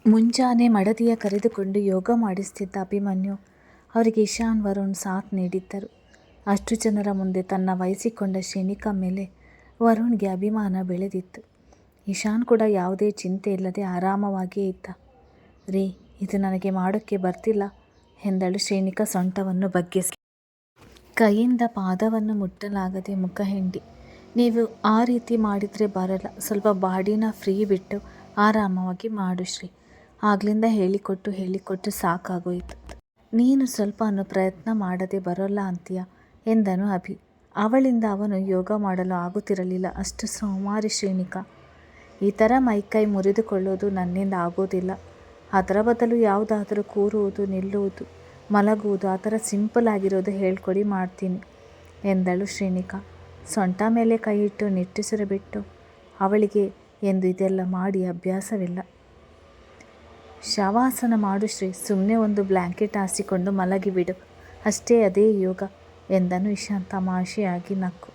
ಮುಂಜಾನೆ ಮಡದಿಯ ಕರೆದುಕೊಂಡು ಯೋಗ ಮಾಡಿಸ್ತಿದ್ದ ಅಭಿಮನ್ಯು ಅವರಿಗೆ ಇಶಾನ್ ವರುಣ್ ಸಾಥ್ ನೀಡಿದ್ದರು. ಅಷ್ಟು ಜನರ ಮುಂದೆ ತನ್ನ ವಹಿಸಿಕೊಂಡ ಶ್ರೇಣಿಕಾ ಮೇಲೆ ವರುಣ್ಗೆ ಅಭಿಮಾನ ಬೆಳೆದಿತ್ತು. ಇಶಾನ್ ಕೂಡ ಯಾವುದೇ ಚಿಂತೆ ಇಲ್ಲದೆ ಆರಾಮವಾಗಿಯೇ ಇದ್ದ. "ರೀ, ಇದು ನನಗೆ ಮಾಡೋಕ್ಕೆ ಬರ್ತಿಲ್ಲ" ಎಂದಳು ಶ್ರೇಣಿಕಾ ಸೊಂಟವನ್ನು ಬಗ್ಗಿಸಿ. ಕೈಯಿಂದ ಪಾದವನ್ನು ಮುಟ್ಟಲಾಗದೆ ಮುಖ ಹಿಂಡಿ, "ನೀವು ಆ ರೀತಿ ಮಾಡಿದರೆ ಬರಲ್ಲ. ಸ್ವಲ್ಪ ಬಾಡಿನ ಫ್ರೀ ಬಿಟ್ಟು ಆರಾಮವಾಗಿ ಮಾಡು ಶ್ರೀ. ಆಗ್ಲಿಂದ ಹೇಳಿಕೊಟ್ಟು ಸಾಕಾಗೋಯಿತು. ನೀನು ಸ್ವಲ್ಪನೂ ಪ್ರಯತ್ನ ಮಾಡದೆ ಬರೋಲ್ಲ ಅಂತೀಯ" ಎಂದನು ಅಭಿ. ಅವಳಿಂದ ಅವನು ಯೋಗ ಮಾಡಲು ಆಗುತ್ತಿರಲಿಲ್ಲ. ಅಷ್ಟು ಸೋಮಾರಿ ಶ್ರೇಣಿಕಾ. "ಈ ಥರ ಮೈಕೈ ಮುರಿದುಕೊಳ್ಳೋದು ನನ್ನಿಂದ ಆಗೋದಿಲ್ಲ. ಅದರ ಬದಲು ಯಾವುದಾದರೂ ಕೂರುವುದು, ನಿಲ್ಲುವುದು, ಮಲಗುವುದು ಆ ಥರ ಸಿಂಪಲ್ ಆಗಿರೋದು ಹೇಳ್ಕೊಡಿ, ಮಾಡ್ತೀನಿ" ಎಂದಳು ಶ್ರೇಣಿಕಾ. ಸೊಂಟ ಮೇಲೆ ಕೈಯಿಟ್ಟು ನಿಟ್ಟುಸಿರು ಬಿಟ್ಟು, ಅವಳಿಗೆ ಎಂದು ಇದೆಲ್ಲ ಮಾಡಿ ಅಭ್ಯಾಸವಿಲ್ಲ. ಶವಾಸನ ಮಾಡು ಶ್ರೀ. ಸುಮ್ಮನೆ ಒಂದು ಬ್ಲ್ಯಾಂಕೆಟ್ ಹಾಸಿಕೊಂಡು ಮಲಗಿಬಿಡು ಅಷ್ಟೇ, ಅದೇ ಯೋಗ ಎಂದನು ಇಶಾನ್ ತಮಾಷೆಯಾಗಿ ನಕ್ಕು.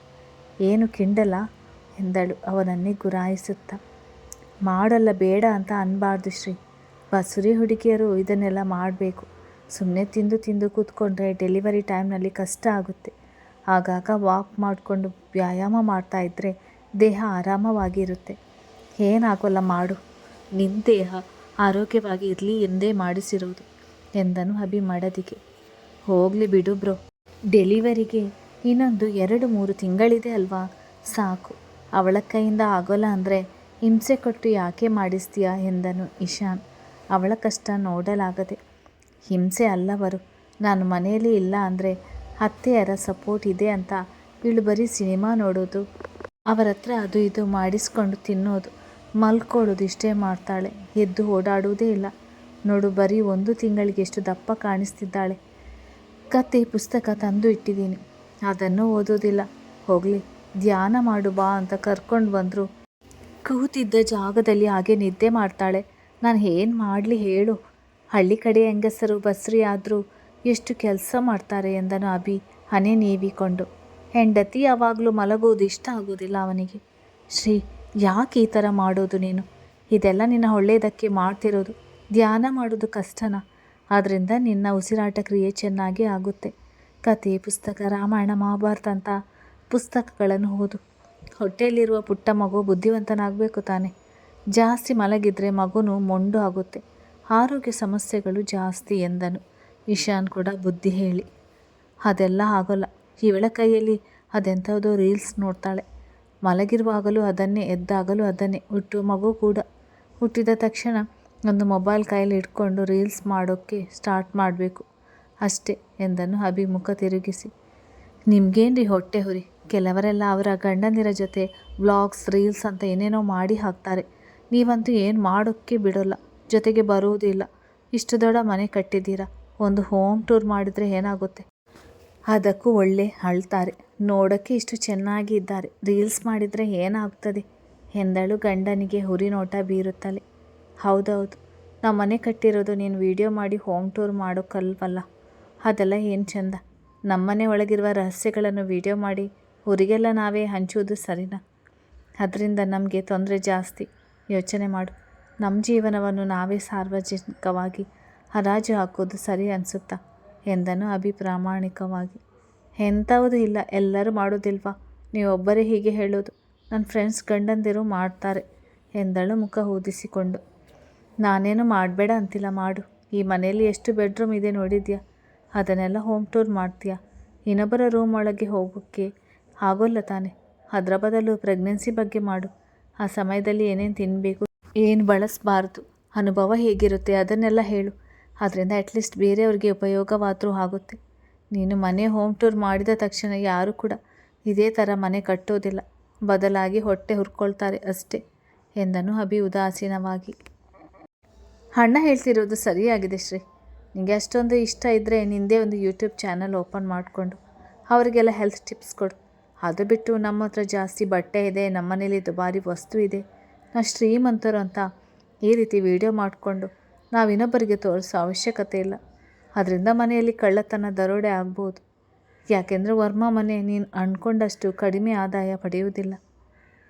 "ಏನು ಕಿಂಡಲಾ" ಎಂದಳು ಅವನನ್ನೇ ಗುರಾಯಿಸುತ್ತಾ. "ಮಾಡಲ್ಲ ಬೇಡ ಅಂತ ಅನ್ಬಾರ್ದು ಶ್ರೀ. ಬಸುರಿ ಹುಡುಗಿಯರು ಇದನ್ನೆಲ್ಲ ಮಾಡಬೇಕು. ಸುಮ್ಮನೆ ತಿಂದು ಕೂತ್ಕೊಂಡ್ರೆ ಡೆಲಿವರಿ ಟೈಮ್ನಲ್ಲಿ ಕಷ್ಟ ಆಗುತ್ತೆ. ಆಗಾಗ ವಾಕ್ ಮಾಡಿಕೊಂಡು ವ್ಯಾಯಾಮ ಮಾಡ್ತಾ ಇದ್ದರೆ ದೇಹ ಆರಾಮವಾಗಿರುತ್ತೆ. ಏನಾಗೋಲ್ಲ ಮಾಡು. ನಿನ್ನ ದೇಹ ಆರೋಗ್ಯವಾಗಿ ಇರಲಿ ಎಂದೇ ಮಾಡಿಸಿರೋದು" ಎಂದನು ಅಭಿ ಮಡದಿಗೆ. "ಹೋಗಲಿ ಬಿಡು ಬ್ರೋ, ಡೆಲಿವರಿಗೆ ಇನ್ನೊಂದು 2-3 ತಿಂಗಳಿದೆ ಅಲ್ವಾ, ಸಾಕು. ಅವಳ ಕೈಯಿಂದ ಆಗೋಲ್ಲ ಅಂದರೆ ಹಿಂಸೆ ಕೊಟ್ಟು ಯಾಕೆ ಮಾಡಿಸ್ತೀಯಾ" ಎಂದನು ಇಶಾನ್ ಅವಳ ಕಷ್ಟ ನೋಡಲಾಗದೆ. "ಹಿಂಸೆ ಅಲ್ಲವರು. ನಾನು ಮನೆಯಲ್ಲಿ ಇಲ್ಲ ಅಂದರೆ ಅತ್ತೆಯರ ಸಪೋರ್ಟ್ ಇದೆ ಅಂತ ಇವಳು ಬರೀ ಸಿನಿಮಾ ನೋಡೋದು, ಅವರ ಹತ್ರ ಅದು ಇದು ಮಾಡಿಸ್ಕೊಂಡು ತಿನ್ನೋದು, ಮಲ್ಕೊಳ್ಳೋದು ಇಷ್ಟೇ ಮಾಡ್ತಾಳೆ. ಎದ್ದು ಓಡಾಡುವುದೇ ಇಲ್ಲ. ನೋಡು, ಬರೀ 1 ತಿಂಗಳಿಗೆ ಎಷ್ಟು ದಪ್ಪ ಕಾಣಿಸ್ತಿದ್ದಾಳೆ. ಕತೆ ಪುಸ್ತಕ ತಂದು ಇಟ್ಟಿದ್ದೀನಿ, ಅದನ್ನು ಓದೋದಿಲ್ಲ. ಹೋಗಲಿ, ಧ್ಯಾನ ಮಾಡು ಬಾ ಅಂತ ಕರ್ಕೊಂಡು ಬಂದರು ಕೂತಿದ್ದ ಜಾಗದಲ್ಲಿ ಹಾಗೆ ನಿದ್ದೆ ಮಾಡ್ತಾಳೆ. ನಾನು ಏನು ಮಾಡಲಿ ಹೇಳು. ಹಳ್ಳಿ ಕಡೆ ಹೆಂಗಸರು ಬಸ್ರಿ ಆದರೂ ಎಷ್ಟು ಕೆಲಸ ಮಾಡ್ತಾರೆ" ಎಂದನು ಅಭಿ ಹಣೆ ನೀವಿಕೊಂಡು. ಹೆಂಡತಿ ಯಾವಾಗಲೂ ಮಲಗೋದು ಇಷ್ಟ ಆಗೋದಿಲ್ಲ ಅವನಿಗೆ. "ಶ್ರೀ, ಯಾಕೆ ಈ ಥರ ಮಾಡೋದು ನೀನು? ಇದೆಲ್ಲ ನಿನ್ನ ಒಳ್ಳೆಯದಕ್ಕೆ ಮಾಡ್ತಿರೋದು. ಧ್ಯಾನ ಮಾಡೋದು ಕಷ್ಟನಾ? ಅದರಿಂದ ನಿನ್ನ ಉಸಿರಾಟ ಕ್ರಿಯೆ ಚೆನ್ನಾಗಿ ಆಗುತ್ತೆ. ಕತೆ ಪುಸ್ತಕ, ರಾಮಾಯಣ ಮಹಾಭಾರತ ಅಂತ ಪುಸ್ತಕಗಳನ್ನು ಓದು. ಹೊಟ್ಟೆಯಲ್ಲಿರುವ ಪುಟ್ಟ ಮಗು ಬುದ್ಧಿವಂತನಾಗಬೇಕು ತಾನೆ. ಜಾಸ್ತಿ ಮಲಗಿದರೆ ಮಗುನು ಮೊಂಡು ಆಗುತ್ತೆ, ಆರೋಗ್ಯ ಸಮಸ್ಯೆಗಳು ಜಾಸ್ತಿ" ಎಂದನು ಇಶಾನ್ ಕೂಡ ಬುದ್ಧಿ ಹೇಳಿ. "ಅದೆಲ್ಲ ಆಗೋಲ್ಲ. ಇವಳ ಕೈಯಲ್ಲಿ ಅದೆಂಥದೋ ರೀಲ್ಸ್ ನೋಡ್ತಾಳೆ. ಮಲಗಿರುವಾಗಲೂ ಅದನ್ನೇ, ಎದ್ದಾಗಲೂ ಅದನ್ನೇ. ಹುಟ್ಟುವ ಮಗು ಕೂಡ ಹುಟ್ಟಿದ ತಕ್ಷಣ ಒಂದು ಮೊಬೈಲ್ ಕೈಯಲ್ಲಿ ಇಟ್ಕೊಂಡು ರೀಲ್ಸ್ ಮಾಡೋಕ್ಕೆ ಸ್ಟಾರ್ಟ್ ಮಾಡಬೇಕು ಅಷ್ಟೇ" ಎಂದನು ಅಭಿ ಮುಖ ತಿರುಗಿಸಿ. "ನಿಮ್ಗೇನ್ರಿ ಹೊಟ್ಟೆ ಹುರಿ? ಕೆಲವರೆಲ್ಲ ಅವರ ಗಂಡಂದಿರ ಜೊತೆ ವ್ಲಾಗ್ಸ್, ರೀಲ್ಸ್ ಅಂತ ಏನೇನೋ ಮಾಡಿ ಹಾಕ್ತಾರೆ. ನೀವಂತೂ ಏನು ಮಾಡೋಕ್ಕೆ ಬಿಡೋಲ್ಲ, ಜೊತೆಗೆ ಬರುವುದೂ ಇಲ್ಲ. ಇಷ್ಟು ದೊಡ್ಡ ಮನೆ ಕಟ್ಟಿದ್ದೀರಾ, ಒಂದು ಹೋಮ್ ಟೂರ್ ಮಾಡಿದರೆ ಏನಾಗುತ್ತೆ? ಅದಕ್ಕೂ ಒಳ್ಳೆ ಅಳ್ತಾರೆ. ನೋಡೋಕ್ಕೆ ಇಷ್ಟು ಚೆನ್ನಾಗಿ ಇದ್ದಾರೆ, ರೀಲ್ಸ್ ಮಾಡಿದರೆ ಏನಾಗ್ತದೆ" ಎಂದಳು ಗಂಡನಿಗೆ ಹುರಿ ನೋಟ ಬೀರುತ್ತಲೇ. "ಹೌದೌದು, ನಾವು ಮನೆ ಕಟ್ಟಿರೋದು ನೀನು ವಿಡಿಯೋ ಮಾಡಿ ಹೋಮ್ ಟೂರ್ ಮಾಡೋಕ್ಕಲ್ವಲ್ಲ. ಅದೆಲ್ಲ ಏನು ಚೆಂದ. ನಮ್ಮನೆ ಒಳಗಿರುವ ರಹಸ್ಯಗಳನ್ನು ವಿಡಿಯೋ ಮಾಡಿ ಊರಿಗೆಲ್ಲ ನಾವೇ ಹಂಚುವುದು ಸರಿನಾ? ಅದರಿಂದ ನಮಗೆ ತೊಂದರೆ ಜಾಸ್ತಿ. ಯೋಚನೆ ಮಾಡು. ನಮ್ಮ ಜೀವನವನ್ನು ನಾವೇ ಸಾರ್ವಜನಿಕವಾಗಿ ಹರಾಜು ಹಾಕೋದು ಸರಿ ಅನಿಸುತ್ತಾ" ಎಂದನು ಅಭಿ ಪ್ರಾಮಾಣಿಕವಾಗಿ. "ಎಂಥವುದೂ ಇಲ್ಲ. ಎಲ್ಲರೂ ಮಾಡೋದಿಲ್ವಾ? ನೀವೊಬ್ಬರೇ ಹೀಗೆ ಹೇಳೋದು? ನನ್ನ ಫ್ರೆಂಡ್ಸ್ ಗಂಡಂದಿರು ಮಾಡ್ತಾರೆ" ಎಂದಳು ಮುಖ ಊದಿಸಿಕೊಂಡು. "ನಾನೇನು ಮಾಡಬೇಡ ಅಂತಿಲ್ಲ, ಮಾಡು. ಈ ಮನೆಯಲ್ಲಿ ಎಷ್ಟು ಬೆಡ್ರೂಮ್ ಇದೆ ನೋಡಿದ್ಯಾ? ಅದನ್ನೆಲ್ಲ ಹೋಮ್ ಟೂರ್ ಮಾಡ್ತೀಯಾ? ಇನ್ನೊಬ್ಬರ ರೂಮ್ ಒಳಗೆ ಹೋಗೋಕ್ಕೆ ಆಗೋಲ್ಲ ತಾನೆ. ಅದರ ಬದಲು ಪ್ರೆಗ್ನೆನ್ಸಿ ಬಗ್ಗೆ ಮಾಡು. ಆ ಸಮಯದಲ್ಲಿ ಏನೇನು ತಿನ್ನಬೇಕು, ಏನು ಬಳಸಬಾರ್ದು, ಅನುಭವ ಹೇಗಿರುತ್ತೆ ಅದನ್ನೆಲ್ಲ ಹೇಳು. ಅದರಿಂದ ಅಟ್ಲೀಸ್ಟ್ ಬೇರೆಯವ್ರಿಗೆ ಉಪಯೋಗವಾದರೂ ಆಗುತ್ತೆ. ನೀನು ಮನೆ ಹೋಮ್ ಟೂರ್ ಮಾಡಿದ ತಕ್ಷಣ ಯಾರೂ ಕೂಡ ಇದೇ ಥರ ಮನೆ ಕಟ್ಟೋದಿಲ್ಲ, ಬದಲಾಗಿ ಹೊಟ್ಟೆ ಹುರ್ಕೊಳ್ತಾರೆ ಅಷ್ಟೇ" ಎಂದನು ಅಭಿ ಉದಾಸೀನವಾಗಿ. "ಅಣ್ಣ ಹೇಳ್ತಿರೋದು ಸರಿಯಾಗಿದೆ ಶ್ರೀ. ನಿನಗೆ ಅಷ್ಟೊಂದು ಇಷ್ಟ ಇದ್ದರೆ ನಿಂದೇ ಒಂದು ಯೂಟ್ಯೂಬ್ ಚಾನಲ್ ಓಪನ್ ಮಾಡಿಕೊಂಡು ಅವರಿಗೆಲ್ಲ ಹೆಲ್ತ್ ಟಿಪ್ಸ್ ಕೊಡು. ಅದು ಬಿಟ್ಟು ನಮ್ಮ ಹತ್ರ ಜಾಸ್ತಿ ಬಟ್ಟೆ ಇದೆ, ನಮ್ಮನೇಲಿ ದುಬಾರಿ ವಸ್ತು ಇದೆ, ನಾವು ಶ್ರೀಮಂತರು ಅಂತ ಈ ರೀತಿ ವಿಡಿಯೋ ಮಾಡಿಕೊಂಡು ನಾವು ಇನ್ನೊಬ್ಬರಿಗೆ ತೋರಿಸೋ ಅವಶ್ಯಕತೆ ಇಲ್ಲ. ಅದರಿಂದ ಮನೆಯಲ್ಲಿ ಕಳ್ಳತನ, ದರೋಡೆ ಆಗ್ಬೋದು. ಯಾಕೆಂದರೆ ವರ್ಮಾ ಮನೆ ನೀನು ಅಂದ್ಕೊಂಡಷ್ಟು ಕಡಿಮೆ ಆದಾಯ ಪಡೆಯುವುದಿಲ್ಲ.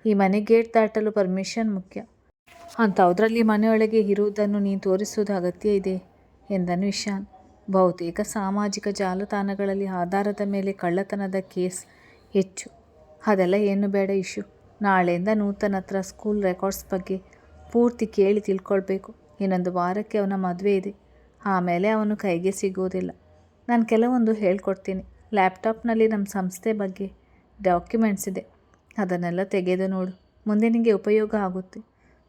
ಈ ಮನೆ ಗೇಟ್ ದಾಟಲು ಪರ್ಮಿಷನ್ ಮುಖ್ಯ. ಅಂಥದ್ರಲ್ಲಿ ಮನೆಯೊಳಗೆ ಇರುವುದನ್ನು ನೀನು ತೋರಿಸುವುದು ಅಗತ್ಯ ಇದೆ ಎಂದನು ಇಶಾನ್. ಬಹುತೇಕ ಸಾಮಾಜಿಕ ಜಾಲತಾಣಗಳಲ್ಲಿ ಆಧಾರದ ಮೇಲೆ ಕಳ್ಳತನದ ಕೇಸ್ ಹೆಚ್ಚು. ಅದೆಲ್ಲ ಏನು ಬೇಡ ಇಶ್ಯೂ. ನಾಳೆಯಿಂದ ನೂತನ್ ಹತ್ರ ಸ್ಕೂಲ್ ರೆಕಾರ್ಡ್ಸ್ ಬಗ್ಗೆ ಪೂರ್ತಿ ಕೇಳಿ ತಿಳ್ಕೊಳ್ಬೇಕು. ಇನ್ನೊಂದು ವಾರಕ್ಕೆ ಅವನ ಮದುವೆ ಇದೆ. ಆಮೇಲೆ ಅವನು ಕೈಗೆ ಸಿಗೋದಿಲ್ಲ. ನಾನು ಕೆಲವೊಂದು ಹೇಳ್ಕೊಡ್ತೀನಿ. ಲ್ಯಾಪ್ಟಾಪ್ನಲ್ಲಿ ನಮ್ಮ ಸಂಸ್ಥೆ ಬಗ್ಗೆ ಡಾಕ್ಯುಮೆಂಟ್ಸ್ ಇದೆ. ಅದನ್ನೆಲ್ಲ ತೆಗೆದು ನೋಡು. ಮುಂದೆ ನಿನಗೆ ಉಪಯೋಗ ಆಗುತ್ತೆ.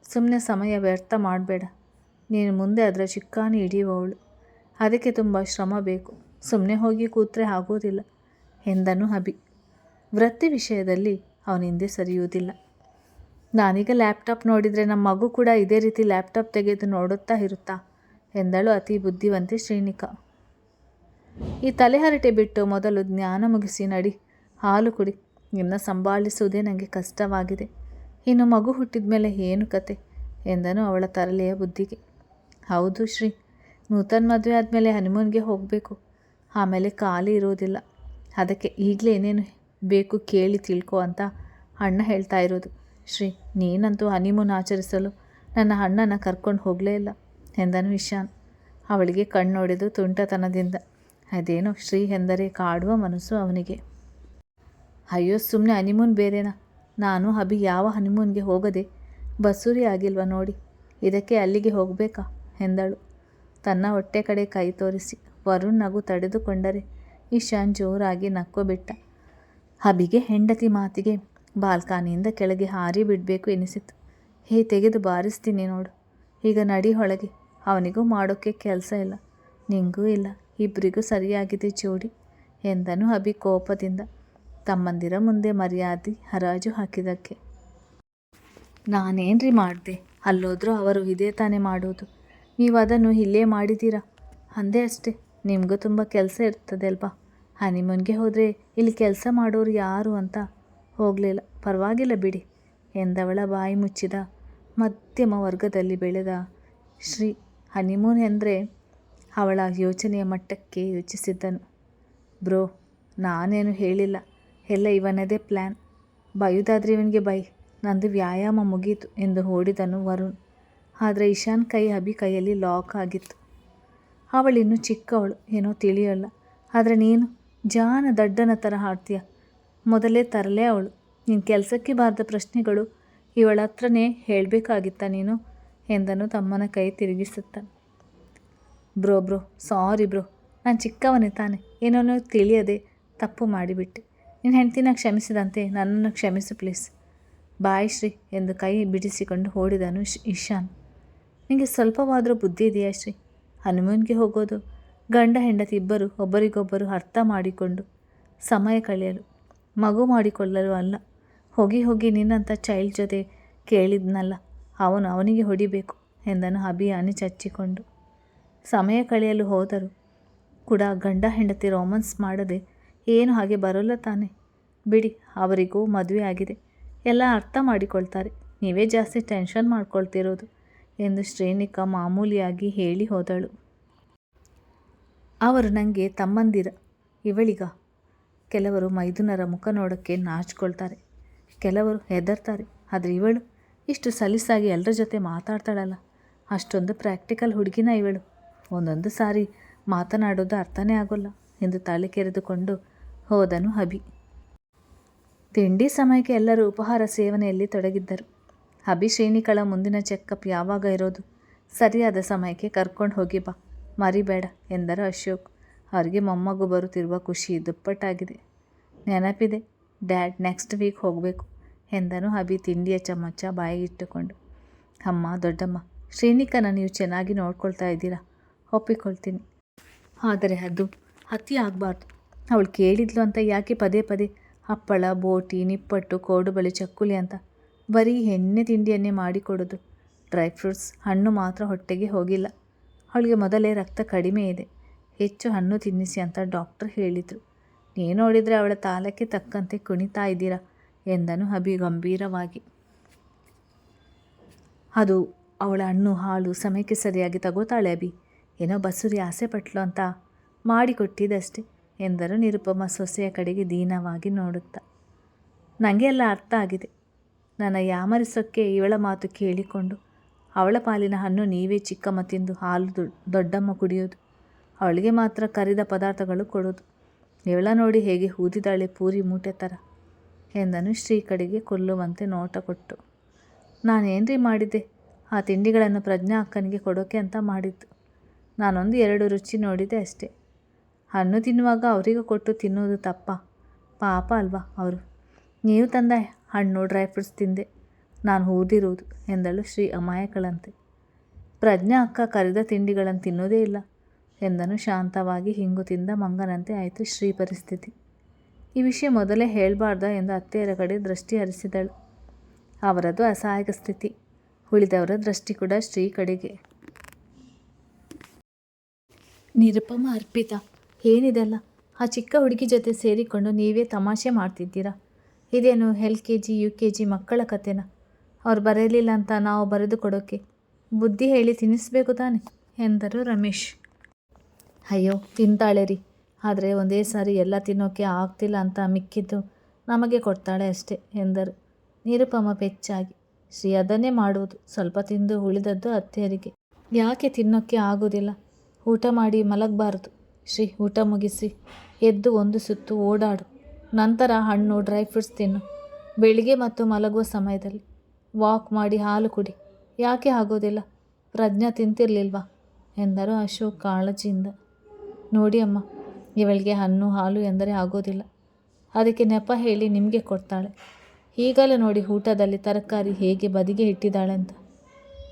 ಸುಮ್ಮನೆ ಸಮಯ ವ್ಯರ್ಥ ಮಾಡಬೇಡ. ನೀನು ಮುಂದೆ ಅದರ ಚಿಕ್ಕಾಣಿ ಹಿಡಿಯುವವಳು. ಅದಕ್ಕೆ ತುಂಬ ಶ್ರಮ ಬೇಕು. ಸುಮ್ಮನೆ ಹೋಗಿ ಕೂತ್ರೆ ಆಗೋದಿಲ್ಲ ಎಂದನು ಅಭಿ. ವೃತ್ತಿ ವಿಷಯದಲ್ಲಿ ಅವನ ಹಿಂದೆ ಸರಿಯುವುದಿಲ್ಲ. ನಾನೀಗ ಲ್ಯಾಪ್ಟಾಪ್ ನೋಡಿದರೆ ನಮ್ಮ ಮಗು ಕೂಡ ಇದೇ ರೀತಿ ಲ್ಯಾಪ್ಟಾಪ್ ತೆಗೆದು ನೋಡುತ್ತಾ ಇರುತ್ತಾ ಎಂದಳು ಅತಿ ಬುದ್ಧಿವಂತೆ ಶ್ರೀನಿಕಾ. ಈ ತಲೆಹರಟೆ ಬಿಟ್ಟು ಮೊದಲು ಜ್ಞಾನ ಮುಗಿಸಿ ನಡಿ, ಹಾಲು ಕುಡಿ. ನಿನ್ನ ಸಂಭಾಳಿಸುವುದೇ ನನಗೆ ಕಷ್ಟವಾಗಿದೆ. ಇನ್ನು ಮಗು ಹುಟ್ಟಿದ ಮೇಲೆ ಏನು ಕತೆ ಎಂದನು ಅವಳ ತರಲೆಯ ಬುದ್ಧಿಗೆ. ಹೌದು ಶ್ರೀ, ನೂತನ್ ಮದುವೆ ಆದಮೇಲೆ ಹನಿಮೂನ್ಗೆ ಹೋಗಬೇಕು. ಆಮೇಲೆ ಖಾಲಿ ಇರೋದಿಲ್ಲ. ಅದಕ್ಕೆ ಈಗಲೇ ಏನೇನು ಬೇಕು ಕೇಳಿ ತಿಳ್ಕೊ ಅಂತ ಅಣ್ಣ ಹೇಳ್ತಾ ಇರೋದು. ಶ್ರೀ, ನೀನಂತೂ ಹನಿಮೂನ್ ಆಚರಿಸಲು ನನ್ನ ಅಣ್ಣನ ಕರ್ಕೊಂಡು ಹೋಗಲೇ ಇಲ್ಲ ಎಂದನು ಇಶಾನ್. ಅವಳಿಗೆ ಕಣ್ಣೊಡೆದು ತುಂಟತನದಿಂದ. ಅದೇನೋ ಶ್ರೀ ಎಂದರೆ ಕಾಡುವ ಮನಸ್ಸು ಅವನಿಗೆ. ಅಯ್ಯೋ ಸುಮ್ಮನೆ ಹನಿಮೂನ್ ಬೇರೆನಾ? ನಾನು ಅಭಿ ಯಾವ ಹನಿಮೂನ್ಗೆ ಹೋಗದೆ ಬಸುರಿ ಆಗಿಲ್ವ ನೋಡಿ. ಇದಕ್ಕೆ ಅಲ್ಲಿಗೆ ಹೋಗಬೇಕಾ ಎಂದಳು ತನ್ನ ಹೊಟ್ಟೆ ಕಡೆ ಕೈ ತೋರಿಸಿ. ವರುಣ್ ನಗು ತಡೆದುಕೊಂಡರೆ ಇಶಾನ್ ಜೋರಾಗಿ ನಕ್ಕೋಬಿಟ್ಟ. ಅಭಿಗೆ ಹೆಂಡತಿ ಮಾತಿಗೆ ಬಾಲ್ಕನಿಯಿಂದ ಕೆಳಗೆ ಹಾರಿ ಬಿಡಬೇಕು ಎನಿಸಿತು. ತೆಗೆದು ಬಾರಿಸ್ತೀನಿ ನೋಡು. ಈಗ ನಡಿ ಹೊಳಗೆ. ಅವನಿಗೂ ಮಾಡೋಕ್ಕೆ ಕೆಲಸ ಇಲ್ಲ, ನಿಂಗೂ ಇಲ್ಲ. ಇಬ್ಬರಿಗೂ ಸರಿಯಾಗಿದೆ ಜೋಡಿ ಎಂದನು ಅಭಿ ಕೋಪದಿಂದ, ತಮ್ಮಂದಿರ ಮುಂದೆ ಮರ್ಯಾದೆ ಹರಾಜು ಹಾಕಿದ್ದಕ್ಕೆ. ನಾನೇನ್ರಿ ಮಾಡಿದೆ? ಅಲ್ಲೋದ್ರೂ ಅವರು ಇದೇ ತಾನೇ ಮಾಡೋದು. ನೀವು ಅದನ್ನು ಇಲ್ಲೇ ಮಾಡಿದ್ದೀರಾ ಅಂದೆ ಅಷ್ಟೇ. ನಿಮಗೂ ತುಂಬ ಕೆಲಸ ಇರ್ತದೆ ಅಲ್ವಾ? ಹನಿಮೂನ್ಗೆ ಹೋದರೆ ಇಲ್ಲಿ ಕೆಲಸ ಮಾಡೋರು ಯಾರು ಅಂತ ಹೋಗಲಿಲ್ಲ. ಪರವಾಗಿಲ್ಲ ಬಿಡಿ ಎಂದವಳ ಬಾಯಿ ಮುಚ್ಚಿದ ಮಧ್ಯಮ ವರ್ಗದಲ್ಲಿ ಬೆಳೆದ ಶ್ರೀ. ಹನಿಮೂನ್ ಎಂದರೆ ಅವಳ ಯೋಚನೆಯ ಮಟ್ಟಕ್ಕೆ ಯೋಚಿಸಿದ್ದನು. ಬ್ರೋ, ನಾನೇನು ಹೇಳಿಲ್ಲ, ಎಲ್ಲ ಇವನದೇ ಪ್ಲ್ಯಾನ್. ಬೈಯುವುದಾದ್ರೆ ಇವನಿಗೆ ಬೈ, ನಂದು ವ್ಯಾಯಾಮ ಮುಗೀತು ಎಂದು ಓಡಿದನು ವರುಣ್. ಆದರೆ ಇಶಾನ್ ಕೈ ಅಭಿ ಕೈಯಲ್ಲಿ ಲಾಕ್ ಆಗಿತ್ತು. ಅವಳಿನ್ನೂ ಚಿಕ್ಕವಳು, ಏನೋ ತಿಳಿಯೋಲ್ಲ. ಆದರೆ ನೀನು ಜಾನ ದಡ್ಡನ ಥರ ಆಡ್ತೀಯ. ಮೊದಲೇ ತರಲೇ ಅವಳು. ನಿನ್ನ ಕೆಲಸಕ್ಕೆ ಬಾರದ ಪ್ರಶ್ನೆಗಳು ಇವಳ ಹತ್ರನೇ ಹೇಳಬೇಕಾಗಿತ್ತ ನೀನು ಎಂದನು ತಮ್ಮನ ಕೈ ತಿರುಗಿಸುತ್ತ. ಬ್ರೋ ಸಾರಿ ಬ್ರೋ, ನಾನು ಚಿಕ್ಕವನೇ ತಾನೆ, ಏನೋ ತಿಳಿಯದೆ ತಪ್ಪು ಮಾಡಿಬಿಟ್ಟೆ. ನಿನ್ನ ಹೆಂಡ್ತಿನ ಕ್ಷಮಿಸಿದಂತೆ ನನ್ನನ್ನು ಕ್ಷಮಿಸು ಪ್ಲೀಸ್. ಬಾಯ್ ಶ್ರೀ ಎಂದು ಕೈ ಬಿಡಿಸಿಕೊಂಡು ಓಡಿದನು ಇಶಾನ್. ನಿನಗೆ ಸ್ವಲ್ಪವಾದರೂ ಬುದ್ಧಿ ಇದೆಯಾ ಶ್ರೀ? ಹನಿಮೂನ್ಗೆ ಹೋಗೋದು ಗಂಡ ಹೆಂಡತಿ ಇಬ್ಬರು ಒಬ್ಬರಿಗೊಬ್ಬರು ಅರ್ಥ ಮಾಡಿಕೊಂಡು ಸಮಯ ಕಳೆಯಲು, ಮಗು ಮಾಡಿಕೊಳ್ಳಲು ಅಲ್ಲ. ಹೋಗಿ ನಿನ್ನಂಥ ಚೈಲ್ಡ್ ಜೊತೆ ಕೇಳಿದ್ನಲ್ಲ, ಅವನಿಗೆ ಹೊಡಿಬೇಕು ಎಂದನು ಅಭಿಯಾನಿ ಚಚ್ಚಿಕೊಂಡು. ಸಮಯ ಕಳೆಯಲು ಹೋದರು ಕೂಡ ಗಂಡ ಹೆಂಡತಿ ರೋಮಾನ್ಸ್ ಮಾಡದೆ ಏನು ಹಾಗೆ ಬರೋಲ್ಲ ತಾನೆ. ಬಿಡಿ, ಅವರಿಗೂ ಮದುವೆ ಆಗಿದೆ, ಎಲ್ಲ ಅರ್ಥ ಮಾಡಿಕೊಳ್ತಾರೆ. ನೀವೇ ಜಾಸ್ತಿ ಟೆನ್ಷನ್ ಮಾಡ್ಕೊಳ್ತಿರೋದು ಎಂದು ಶ್ರೀನಿಕಾ ಮಾಮೂಲಿಯಾಗಿ ಹೇಳಿ ಹೋದಳು. ಅವರು ನನಗೆ ತಮ್ಮಂದಿರ. ಇವಳಿಗ ಕೆಲವರು ಮೈದುನರ ಮುಖ ನೋಡೋಕ್ಕೆ ನಾಚ್ಕೊಳ್ತಾರೆ, ಕೆಲವರು ಹೆದರ್ತಾರೆ. ಆದರೆ ಇವಳು ಇಷ್ಟು ಸಲೀಸಾಗಿ ಎಲ್ಲರ ಜೊತೆ ಮಾತಾಡ್ತಾಳಲ್ಲ, ಅಷ್ಟೊಂದು ಪ್ರಾಕ್ಟಿಕಲ್ ಹುಡುಗಿನ ಇವಳು. ಒಂದೊಂದು ಸಾರಿ ಮಾತನಾಡೋದು ಅರ್ಥನೇ ಆಗೋಲ್ಲ ಎಂದು ತಲೆ ಕೆರೆದುಕೊಂಡು ಹೋದನು ಅಭಿ. ತಿಂಡಿ ಸಮಯಕ್ಕೆ ಎಲ್ಲರೂ ಉಪಹಾರ ಸೇವನೆಯಲ್ಲಿ ತೊಡಗಿದ್ದರು. ಅಭಿ ಶ್ರೀನಿಕಳ ಮುಂದಿನ ಚೆಕಪ್ ಯಾವಾಗ ಇರೋದು? ಸರಿಯಾದ ಸಮಯಕ್ಕೆ ಕರ್ಕೊಂಡು ಹೋಗಿ ಬಾ, ಮರಿಬೇಡ ಎಂದರು ಅಶೋಕ್. ಅವರಿಗೆ ಮೊಮ್ಮಗು ಬರುತ್ತಿರುವ ಖುಷಿ ದುಪ್ಪಟ್ಟಾಗಿದೆ. ನೆನಪಿದೆ ಡ್ಯಾಡ್, ನೆಕ್ಸ್ಟ್ ವೀಕ್ ಹೋಗಬೇಕು ಎಂದನು ಅಭಿ ತಿಂಡಿಯ ಚಮಚ ಬಾಯಿಗಿಟ್ಟುಕೊಂಡು. ಅಮ್ಮ, ದೊಡ್ಡಮ್ಮ, ಶ್ರೀನಿಕನ ನೀವು ಚೆನ್ನಾಗಿ ನೋಡ್ಕೊಳ್ತಾ ಇದ್ದೀರಾ, ಒಪ್ಪಿಕೊಳ್ತೀನಿ. ಆದರೆ ಅದು ಅತಿ ಆಗಬಾರ್ದು. ಅವಳು ಕೇಳಿದ್ಲು ಅಂತ ಯಾಕೆ ಪದೇ ಪದೇ ಹಪ್ಪಳ, ಬೋಟಿ, ನಿಪ್ಪಟ್ಟು, ಕೋಡುಬಳೆ, ಚಕ್ಕುಲಿ ಅಂತ ಬರೀ ಎಣ್ಣೆ ತಿಂಡಿಯನ್ನೇ ಮಾಡಿಕೊಡೋದು? ಡ್ರೈ ಫ್ರೂಟ್ಸ್, ಹಣ್ಣು ಮಾತ್ರ ಹೊಟ್ಟೆಗೆ ಹೋಗಿಲ್ಲ. ಅವಳಿಗೆ ಮೊದಲೇ ರಕ್ತ ಕಡಿಮೆ ಇದೆ, ಹೆಚ್ಚು ಹಣ್ಣು ತಿನ್ನಿಸಿ ಅಂತ ಡಾಕ್ಟರ್ ಹೇಳಿದರು. ನೀವು ನೋಡಿದರೆ ಅವಳ ತಾಳಕ್ಕೆ ತಕ್ಕಂತೆ ಕುಣಿತಾ ಇದ್ದೀರಾ ಎಂದನು ಅಭಿ ಗಂಭೀರವಾಗಿ. ಅದು ಅವಳ ಹಣ್ಣು ಹಾಲು ಸಮಯಕ್ಕೆ ಸರಿಯಾಗಿ ತಗೋತಾಳೆ ಅಭಿ. ಏನೋ ಬಸುರಿ ಆಸೆ ಪಟ್ಲು ಅಂತ ಮಾಡಿಕೊಟ್ಟಿದ್ದಷ್ಟೆ ಎಂದರು ನಿರುಪಮ ಸೊಸೆಯ ಕಡೆಗೆ ದೀನವಾಗಿ ನೋಡುತ್ತಾ. ನನಗೆ ಎಲ್ಲ ಅರ್ಥ ಆಗಿದೆ. ನನ್ನ ಯಾಮರಿಸೋಕ್ಕೆ ಇವಳ ಮಾತು ಕೇಳಿಕೊಂಡು ಅವಳ ಪಾಲಿನ ಹಣ್ಣು ನೀವೇ ಚಿಕ್ಕಮ್ಮ ತಿಂದು ಹಾಲು ದೊಡ್ಡಮ್ಮ ಕುಡಿಯೋದು. ಅವಳಿಗೆ ಮಾತ್ರ ಕರಿದ ಪದಾರ್ಥಗಳು ಕೊಡೋದು. ಇವಳ ನೋಡಿ ಹೇಗೆ ಊದಿದಾಳೆ ಪೂರಿ ಮೂಟೆ ಥರ ಎಂದನು ಶ್ರೀ ಕಡೆಗೆ ಕೊಲ್ಲುವಂತೆ ನೋಟ ಕೊಟ್ಟು. ನಾನೇನ್ರಿ ಮಾಡಿದ್ದೆ? ಆ ತಿಂಡಿಗಳನ್ನು ಪ್ರಜ್ಞಾ ಅಕ್ಕನಿಗೆ ಕೊಡೋಕೆ ಅಂತ ಮಾಡಿದ್ದು. ನಾನೊಂದು 2 ರುಚಿ ನೋಡಿದೆ ಅಷ್ಟೇ. ಹಣ್ಣು ತಿನ್ನುವಾಗ ಅವರಿಗೂ ಕೊಟ್ಟು ತಿನ್ನೋದು ತಪ್ಪ? ಪಾಪ ಅಲ್ವಾ ಅವರು. ನೀವು ತಂದ ಹಣ್ಣು ಡ್ರೈ ಫ್ರೂಟ್ಸ್ ತಿಂದೆ ನಾನು ಊದಿರುವುದು ಎಂದಳು ಶ್ರೀ ಅಮಾಯಕಳಂತೆ. ಪ್ರಜ್ಞಾ ಅಕ್ಕ ಕರಿದ ತಿಂಡಿಗಳನ್ನು ತಿನ್ನೋದೇ ಇಲ್ಲ ಎಂದನು ಶಾಂತವಾಗಿ. ಹಿಂಗು ತಿಂದ ಮಂಗನಂತೆ ಆಯಿತು ಶ್ರೀ ಪರಿಸ್ಥಿತಿ. ಈ ವಿಷಯ ಮೊದಲೇ ಹೇಳಬಾರ್ದ ಎಂದು ಅತ್ತೆಯರ ಕಡೆ ದೃಷ್ಟಿ ಹರಿಸಿದಳು. ಅವರದು ಅಸಹಾಯಕ ಸ್ಥಿತಿ. ಉಳಿದವರ ದೃಷ್ಟಿ ಕೂಡ ಶ್ರೀ ಕಡೆಗೆ. ನಿರುಪಮ, ಅರ್ಪಿತಾ, ಏನಿದೆಲ್ಲ? ಆ ಚಿಕ್ಕ ಹುಡುಗಿ ಜೊತೆ ಸೇರಿಕೊಂಡು ನೀವೇ ತಮಾಷೆ ಮಾಡ್ತಿದ್ದೀರಾ? ಇದೇನು LKG UKG ಮಕ್ಕಳ ಕತೆನಾ? ಅವ್ರು ಬರೆಯಲಿಲ್ಲ ಅಂತ ನಾವು ಬರೆದು ಕೊಡೋಕ್ಕೆ ಬುದ್ಧಿ ಹೇಳಿ ತಿನ್ನಿಸ್ಬೇಕು ತಾನೆ ಎಂದರು ರಮೇಶ್. ಅಯ್ಯೋ, ತಿಂತಾಳೆ ರೀ, ಆದರೆ ಒಂದೇ ಸಾರಿ ಎಲ್ಲ ತಿನ್ನೋಕ್ಕೆ ಆಗ್ತಿಲ್ಲ ಅಂತ ಮಿಕ್ಕಿದ್ದು ನಮಗೆ ಕೊಡ್ತಾಳೆ ಅಷ್ಟೇ ಎಂದರು ನಿರುಪಮ ಪೆಚ್ಚಾಗಿ. ಶ್ರೀ ಅದನ್ನೇ ಮಾಡುವುದು. ಸ್ವಲ್ಪ ತಿಂದು ಉಳಿದದ್ದು ಅತ್ತೆಯರಿಗೆ. ಯಾಕೆ ತಿನ್ನೋಕ್ಕೆ ಆಗೋದಿಲ್ಲ? ಊಟ ಮಾಡಿ ಮಲಗಬಾರದು. ಶ್ರೀ, ಊಟ ಮುಗಿಸಿ ಎದ್ದು ಒಂದು ಸುತ್ತು ಓಡಾಡು. ನಂತರ ಹಣ್ಣು ಡ್ರೈ ಫ್ರೂಟ್ಸ್ ತಿನ್ನು. ಬೆಳಿಗ್ಗೆ ಮತ್ತು ಮಲಗುವ ಸಮಯದಲ್ಲಿ ವಾಕ್ ಮಾಡಿ ಹಾಲು ಕುಡಿ. ಯಾಕೆ ಆಗೋದಿಲ್ಲ? ಪ್ರಜ್ಞಾ ತಿಂತಿರ್ಲಿಲ್ವಾ ಎಂದರು ಅಶೋಕ್ ಕಾಳಜಿಯಿಂದ. ನೋಡಿ ಅಮ್ಮ, ಇವಳಿಗೆ ಹಣ್ಣು ಹಾಲು ಎಂದರೆ ಆಗೋದಿಲ್ಲ. ಅದಕ್ಕೆ ನೆಪ ಹೇಳಿ ನಿಮಗೆ ಕೊಡ್ತಾಳೆ. ಈಗಲೂ ನೋಡಿ ಊಟದಲ್ಲಿ ತರಕಾರಿ ಹೇಗೆ ಬದಿಗೆ ಇಟ್ಟಿದ್ದಾಳೆ ಅಂತ.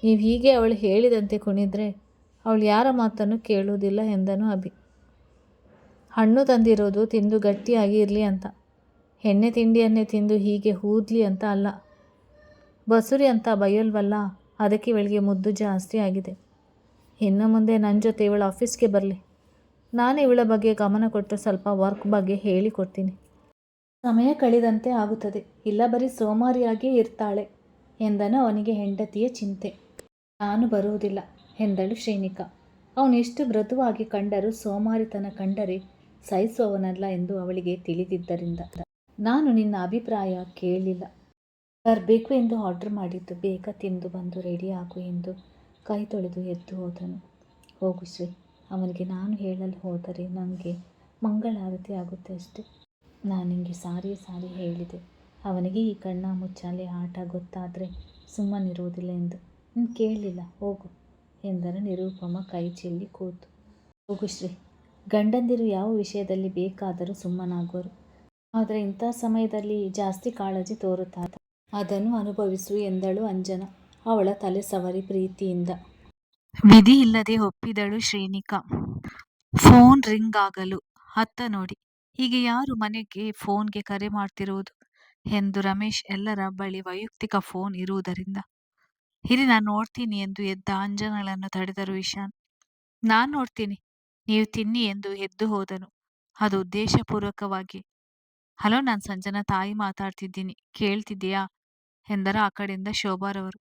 ನೀವು ಹೀಗೆ ಅವಳು ಹೇಳಿದಂತೆ ಕುಣಿದ್ರೆ ಅವಳು ಯಾರ ಮಾತನ್ನು ಕೇಳುವುದಿಲ್ಲ ಎಂದನು ಅಭಿ. ಹಣ್ಣು ತಂದಿರೋದು ತಿಂದು ಗಟ್ಟಿಯಾಗಿ ಇರಲಿ ಅಂತ, ಎಣ್ಣೆ ತಿಂಡಿಯನ್ನೇ ತಿಂದು ಹೀಗೆ ಊದ್ಲಿ ಅಂತ ಅಲ್ಲ. ಬಸುರಿ ಅಂತ ಬೈಯಲ್ವಲ್ಲ, ಅದಕ್ಕೆ ಇವಳಿಗೆ ಮುದ್ದು ಜಾಸ್ತಿ ಆಗಿದೆ. ಇನ್ನು ಮುಂದೆ ನನ್ನ ಜೊತೆ ಇವಳು ಆಫೀಸ್ಗೆ ಬರಲಿ. ನಾನು ಇವಳ ಬಗ್ಗೆ ಗಮನ ಕೊಟ್ಟು ಸ್ವಲ್ಪ ವರ್ಕ್ ಬಗ್ಗೆ ಹೇಳಿಕೊಡ್ತೀನಿ. ಸಮಯ ಕಳೆದಂತೆ ಆಗುತ್ತದೆ. ಇಲ್ಲ ಬರೀ ಸೋಮಾರಿಯಾಗಿಯೇ ಇರ್ತಾಳೆ ಎಂದನು ಅವನಿಗೆ ಹೆಂಡತಿಯ ಚಿಂತೆ. ನಾನು ಬರುವುದಿಲ್ಲ ಎಂದಳು ಶ್ರೀನಿಕಾ. ಅವನೆಷ್ಟು ಮೃದುವಾಗಿ ಕಂಡರೂ ಸೋಮಾರಿತನ ಕಂಡರೆ ಸಹಿಸುವವನಲ್ಲ ಎಂದು ಅವಳಿಗೆ ತಿಳಿದಿದ್ದರಿಂದ. ನಾನು ನಿನ್ನ ಅಭಿಪ್ರಾಯ ಕೇಳಿಲ್ಲ. ಬರಬೇಕು ಎಂದು ಆರ್ಡರ್ ಮಾಡಿದ್ದು. ಬೇಗ ತಿಂದು ಬಂದು ರೆಡಿ ಆಗು ಎಂದು ಕೈ ತೊಳೆದು ಎದ್ದು ಹೋದನು. ಹೋಗು ಶ್ರೀ. ಅವನಿಗೆ ನಾನು ಹೇಳಲು ಹೋದರೆ ನನಗೆ ಮಂಗಳಾರತಿ ಆಗುತ್ತೆ ಅಷ್ಟೆ. ನಾನು ನಿಮಗೆ ಸಾರಿ ಹೇಳಿದೆ. ಅವನಿಗೆ ಈ ಕಣ್ಣ ಮುಚ್ಚಾಲೆ ಆಟ ಗೊತ್ತಾದರೆ ಸುಮ್ಮನಿರುವುದಿಲ್ಲ ಎಂದು. ನೀನು ಕೇಳಲಿಲ್ಲ. ಹೋಗು ಎಂದನು ನಿರುಪಮ ಕೈ ಚೆಲ್ಲಿ ಕೂತು. ಹೋಗು ಶ್ರೀ. ಗಂಡಂದಿರು ಯಾವ ವಿಷಯದಲ್ಲಿ ಬೇಕಾದರೂ ಸುಮ್ಮನಾಗುವರು, ಆದರೆ ಇಂಥ ಸಮಯದಲ್ಲಿ ಜಾಸ್ತಿ ಕಾಳಜಿ ತೋರುತ್ತಾರೆ. ಅದನ್ನು ಅನುಭವಿಸು ಎಂದಳು ಅಂಜನಾ ಅವಳ ತಲೆ ಸವರಿ ಪ್ರೀತಿಯಿಂದ. ವಿಧಿ ಇಲ್ಲದೆ ಒಪ್ಪಿದಳು ಶ್ರೀನಿಕಾ. ಫೋನ್ ರಿಂಗ್ ಆಗಲು ಅತ್ತ ನೋಡಿ. ಹೀಗೆ ಯಾರು ಮನೆಗೆ ಫೋನ್ಗೆ ಕರೆ ಮಾಡ್ತಿರುವುದು ಎಂದು ರಮೇಶ್ ಎಲ್ಲರ ಬಳಿ ವೈಯಕ್ತಿಕ ಫೋನ್ ಇರುವುದರಿಂದ ಇರಿ ನಾನು ನೋಡ್ತೀನಿ ಎಂದು ಎದ್ದ ಅಂಜನಳನ್ನು ತಡೆದರು ಇಶಾನ್. ನಾನು ನೋಡ್ತೀನಿ, ನೀವು ತಿನ್ನಿ ಎಂದು ಎದ್ದು ಹೋದನು. ಅದು ಉದ್ದೇಶಪೂರ್ವಕವಾಗಿ. ಹಲೋ, ನಾನು ಸಂಜನಾ ತಾಯಿ ಮಾತಾಡ್ತಿದ್ದೀನಿ, ಕೇಳ್ತಿದ್ದೀಯಾ ಎಂದರ ಆ ಕಡೆಯಿಂದ ಶೋಭಾರವರು.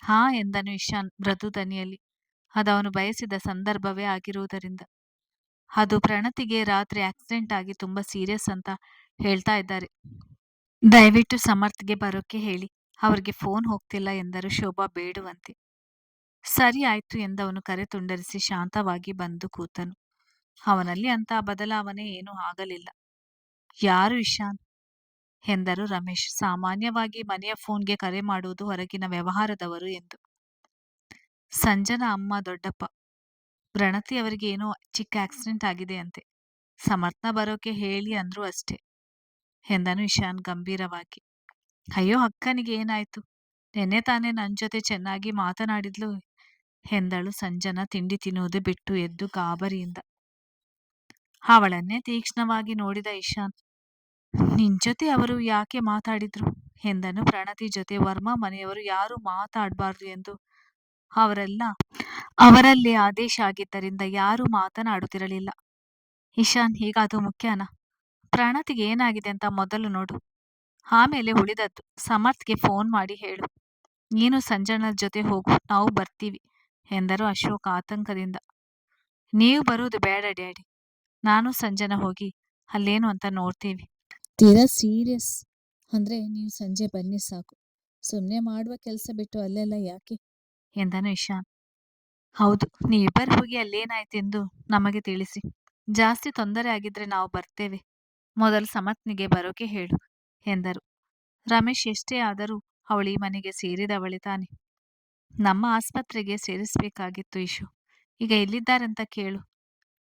ಹಾ ಎಂದನು ಇಶಾನ್ ಮೃದು ದನಿಯಲ್ಲಿ. ಅದು ಅವನು ಬಯಸಿದ ಸಂದರ್ಭವೇ ಆಗಿರುವುದರಿಂದ. ಅದು ಪ್ರಣತಿಗೆ ರಾತ್ರಿ ಆಕ್ಸಿಡೆಂಟ್ ಆಗಿ ತುಂಬ ಸೀರಿಯಸ್ ಅಂತ ಹೇಳ್ತಾ ಇದ್ದಾರೆ. ದಯವಿಟ್ಟು ಸಮರ್ಥ್ಗೆ ಬರೋಕ್ಕೆ ಹೇಳಿ. ಅವರಿಗೆ ಫೋನ್ ಹೋಗ್ತಿಲ್ಲ ಎಂದರು ಶೋಭಾ ಬೇಡುವಂತೆ. ಸರಿ ಆಯ್ತು ಎಂದವನು ಕರೆ ತುಂಡರಿಸಿ ಶಾಂತವಾಗಿ ಬಂದು ಕೂತನು. ಅವನಲ್ಲಿ ಅಂಥ ಬದಲಾವಣೆ ಏನೂ ಆಗಲಿಲ್ಲ. ಯಾರು ಇಶಾನ್ ಎಂದರು ರಮೇಶ್. ಸಾಮಾನ್ಯವಾಗಿ ಮನೆಯ ಫೋನ್ಗೆ ಕರೆ ಮಾಡುವುದು ಹೊರಗಿನ ವ್ಯವಹಾರದವರು ಎಂದು. ಸಂಜನಾ ಅಮ್ಮ ದೊಡ್ಡಪ್ಪ. ಪ್ರಣತಿ ಅವರಿಗೆ ಏನೋ ಚಿಕ್ಕ ಆಕ್ಸಿಡೆಂಟ್ ಆಗಿದೆ ಅಂತೆ. ಸಮರ್ಥನ ಬರೋಕೆ ಹೇಳಿ ಅಂದ್ರು ಅಷ್ಟೇ ಎಂದನು ಇಶಾನ್ ಗಂಭೀರವಾಗಿ. ಅಯ್ಯೋ, ಅಕ್ಕನಿಗೆ ಏನಾಯ್ತು? ನೆನ್ನೆ ತಾನೇ ನನ್ನ ಜೊತೆ ಚೆನ್ನಾಗಿ ಮಾತನಾಡಿದ್ಲು ಎಂದಳು ಸಂಜನಾ ತಿಂಡಿ ತಿನ್ನುವುದು ಬಿಟ್ಟು ಎದ್ದು ಗಾಬರಿಯಿಂದ. ಅವಳನ್ನೇ ತೀಕ್ಷ್ಣವಾಗಿ ನೋಡಿದ ಇಶಾನ್. ನಿನ್ ಜೊತೆ ಅವರು ಯಾಕೆ ಮಾತಾಡಿದ್ರು ಎಂದನು. ಪ್ರಣತಿ ಜೊತೆ ವರ್ಮಾ ಮನೆಯವರು ಯಾರು ಮಾತಾಡಬಾರ್ದು ಎಂದು ಅವರಲ್ಲೇ ಆದೇಶ ಆಗಿದ್ದರಿಂದ ಯಾರೂ ಮಾತನಾಡುತ್ತಿರಲಿಲ್ಲ. ಇಶಾನ್, ಈಗ ಅದು ಮುಖ್ಯನಾ? ಪ್ರಣತಿಗೆ ಏನಾಗಿದೆ ಅಂತ ಮೊದಲು ನೋಡು, ಆಮೇಲೆ ಉಳಿದದ್ದು. ಸಮರ್ಥ್ಗೆ ಫೋನ್ ಮಾಡಿ ಹೇಳು. ನೀನು ಸಂಜನಾ ಜೊತೆ ಹೋಗು, ನಾವು ಬರ್ತೀವಿ ಎಂದರು ಅಶೋಕ್ ಆತಂಕದಿಂದ. ನೀವು ಬರುವುದು ಬೇಡ ಡ್ಯಾಡಿ, ನಾನು ಸಂಜನಾ ಹೋಗಿ ಅಲ್ಲೇನು ಅಂತ ನೋಡ್ತೀವಿ. ತೀರಾ ಸೀರಿಯಸ್ ಅಂದರೆ ನೀವು ಸಂಜೆ ಬನ್ನಿ ಸಾಕು. ಸುಮ್ಮನೆ ಮಾಡುವ ಕೆಲಸ ಬಿಟ್ಟು ಅಲ್ಲೆಲ್ಲ ಯಾಕೆ ಎಂದನು ಇಶಾನ್. ಹೌದು, ನೀವಿಬ್ಬರು ಹೋಗಿ ಅಲ್ಲೇನಾಯ್ತೆಂದು ನಮಗೆ ತಿಳಿಸಿ. ಜಾಸ್ತಿ ತೊಂದರೆ ಆಗಿದ್ರೆ ನಾವು ಬರ್ತೇವೆ. ಮೊದಲು ಸಮತ್ನಿಗೆ ಬರೋಕೆ ಹೇಳು ಎಂದರು. ರಮೇಶ್ ಎಷ್ಟೇ ಆದರೂ ಅವಳಿ ಮನೆಗೆ ಸೇರಿದವಳೆ ತಾನೆ. ನಮ್ಮ ಆಸ್ಪತ್ರೆಗೆ ಸೇರಿಸ್ಬೇಕಾಗಿತ್ತು ಇಶು. ಈಗ ಎಲ್ಲಿದ್ದಾರಂತ ಕೇಳು.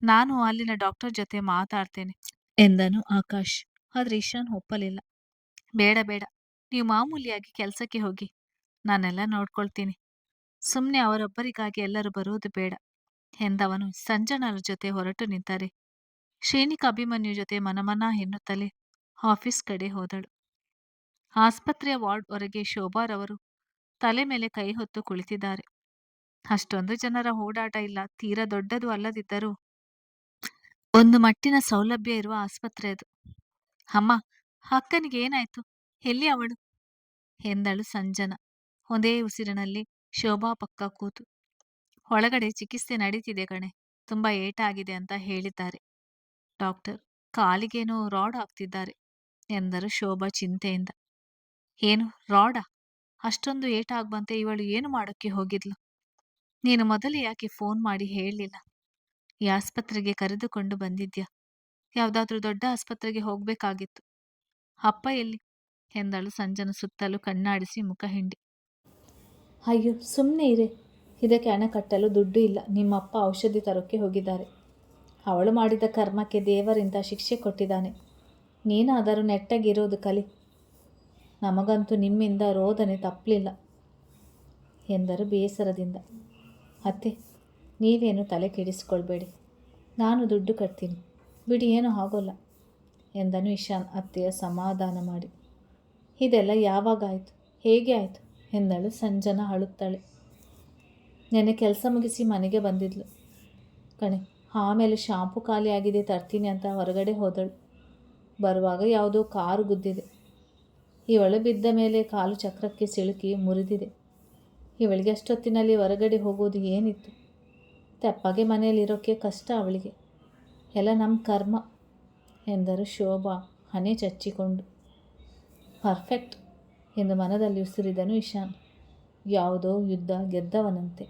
ನಾನು ಅಲ್ಲಿನ ಡಾಕ್ಟರ್ ಜೊತೆ ಮಾತಾಡ್ತೇನೆ ಎಂದನು ಆಕಾಶ್. ಆದ್ರೆ ಇಶಾನ್ ಒಪ್ಪಲಿಲ್ಲ. ಬೇಡ ಬೇಡ, ನೀವು ಮಾಮೂಲಿಯಾಗಿ ಕೆಲಸಕ್ಕೆ ಹೋಗಿ, ನಾನೆಲ್ಲ ನೋಡ್ಕೊಳ್ತೀನಿ. ಸುಮ್ಮನೆ ಅವರೊಬ್ಬರಿಗಾಗಿ ಎಲ್ಲರೂ ಬರುವುದು ಬೇಡ ಎಂದವನು ಸಂಜನರ ಜೊತೆ ಹೊರಟು ನಿಂತರೆ ಶ್ರೇಣಿಕ ಅಭಿಮನ್ಯು ಜೊತೆ ಮನಮನ ಎನ್ನುತ್ತಲೇ ಆಫೀಸ್ ಕಡೆ ಹೋದಳು. ಆಸ್ಪತ್ರೆಯ ವಾರ್ಡ್ ಹೊರಗೆ ಶೋಭಾರವರು ತಲೆ ಮೇಲೆ ಕೈ ಹೊತ್ತು ಕುಳಿತಿದ್ದಾರೆ. ಅಷ್ಟೊಂದು ಜನರ ಓಡಾಟ ಇಲ್ಲ. ತೀರಾ ದೊಡ್ಡದು ಅಲ್ಲದಿದ್ದರೂ ಒಂದು ಮಟ್ಟಿನ ಸೌಲಭ್ಯ ಇರುವ ಆಸ್ಪತ್ರೆ ಅದು. ಅಮ್ಮ, ಅಕ್ಕನಿಗೆ ಏನಾಯ್ತು? ಎಲ್ಲಿ ಅವಳು ಎಂದಳು ಸಂಜನಾ ಒಂದೇ ಉಸಿರಿನಲ್ಲಿ ಶೋಭಾ ಪಕ್ಕ ಕೂತು. ಒಳಗಡೆ ಚಿಕಿತ್ಸೆ ನಡೀತಿದೆ ಕಣೆ, ತುಂಬಾ ಏಟಾಗಿದೆ ಅಂತ ಹೇಳಿದ್ದಾರೆ ಡಾಕ್ಟರ್. ಕಾಲಿಗೇನೋ ರಾಡ್ ಹಾಕ್ತಿದ್ದಾರೆ ಎಂದರು ಶೋಭಾ ಚಿಂತೆಯಿಂದ. ಏನು ರಾಡಾ? ಅಷ್ಟೊಂದು ಏಟಾಗ್ಬಂತೆ ಇವಳು ಏನು ಮಾಡೋಕ್ಕೆ ಹೋಗಿದ್ಲು? ನೀನು ಮೊದಲು ಯಾಕೆ ಫೋನ್ ಮಾಡಿ ಹೇಳಲಿಲ್ಲ? ಈ ಆಸ್ಪತ್ರೆಗೆ ಕರೆದುಕೊಂಡು ಬಂದಿದ್ಯಾ? ಯಾವುದಾದ್ರೂ ದೊಡ್ಡ ಆಸ್ಪತ್ರೆಗೆ ಹೋಗ್ಬೇಕಾಗಿತ್ತು. ಅಪ್ಪ ಎಲ್ಲಿ ಎಂದಳು ಸಂಜನ ಸುತ್ತಲೂ ಕಣ್ಣಾಡಿಸಿ ಮುಖ ಹಿಂಡಿ. ಅಯ್ಯೋ ಸುಮ್ಮನೆ ಇರೆ, ಇದಕ್ಕೆ ಹಣ ಕಟ್ಟಲು ದುಡ್ಡು ಇಲ್ಲ. ನಿಮ್ಮಪ್ಪ ಔಷಧಿ ತರೋಕ್ಕೆ ಹೋಗಿದ್ದಾರೆ. ಅವಳು ಮಾಡಿದ ಕರ್ಮಕ್ಕೆ ದೇವರಿಂದ ಶಿಕ್ಷೆ ಕೊಟ್ಟಿದ್ದಾನೆ. ನೀನಾದರೂ ನೆಟ್ಟಗಿರೋದು ಕಲಿ. ನಮಗಂತೂ ನಿಮ್ಮಿಂದ ರೋದನೆ ತಪ್ಪಲಿಲ್ಲ ಎಂದರು ಬೇಸರದಿಂದ. ಅತ್ತೆ, ನೀವೇನು ತಲೆ ಕೆಡಿಸ್ಕೊಳ್ಬೇಡಿ, ನಾನು ದುಡ್ಡು ಕಟ್ತೀನಿ ಬಿಡಿ, ಏನೂ ಆಗೋಲ್ಲ ಎಂದನು ಇಶಾನ್ ಅತ್ತೆಯ ಸಮಾಧಾನ ಮಾಡಿ. ಇದೆಲ್ಲ ಯಾವಾಗಾಯಿತು, ಹೇಗೆ ಆಯಿತು ಎಂದಳು ಸಂಜನಾ ಅಳುತ್ತಾಳೆ. ನೆನ್ನೆ ಕೆಲಸ ಮುಗಿಸಿ ಮನೆಗೆ ಬಂದಿದ್ಲು ಕಣೆ. ಆಮೇಲೆ ಶಾಂಪು ಖಾಲಿ ಆಗಿದೆ ತರ್ತೀನಿ ಅಂತ ಹೊರಗಡೆ ಹೋದಳು. ಬರುವಾಗ ಯಾವುದೋ ಕಾರು ಗುದ್ದಿದೆ. ಇವಳು ಬಿದ್ದ ಮೇಲೆ ಕಾಲು ಚಕ್ರಕ್ಕೆ ಸಿಲುಕಿ ಮುರಿದಿದೆ. ಇವಳಿಗೆ ಅಷ್ಟೊತ್ತಿನಲ್ಲಿ ಹೊರಗಡೆ ಹೋಗೋದು ಏನಿತ್ತು? ತೆಪ್ಪಗೆ ಮನೆಯಲ್ಲಿರೋಕ್ಕೆ ಕಷ್ಟ ಅವಳಿಗೆ. ಎಲ್ಲ ನಮ್ಮ ಕರ್ಮ ಎಂದರು ಶೋಭಾ ಹಣೆ ಚಚ್ಚಿಕೊಂಡು. ಪರ್ಫೆಕ್ಟ್ ಎಂದು ಮನದಲ್ಲಿ ಉಸಿರಿದನು ಇಶಾನ್. ಯಾವುದೋ ಯುದ್ಧ ಗೆದ್ದವನಂತೆ.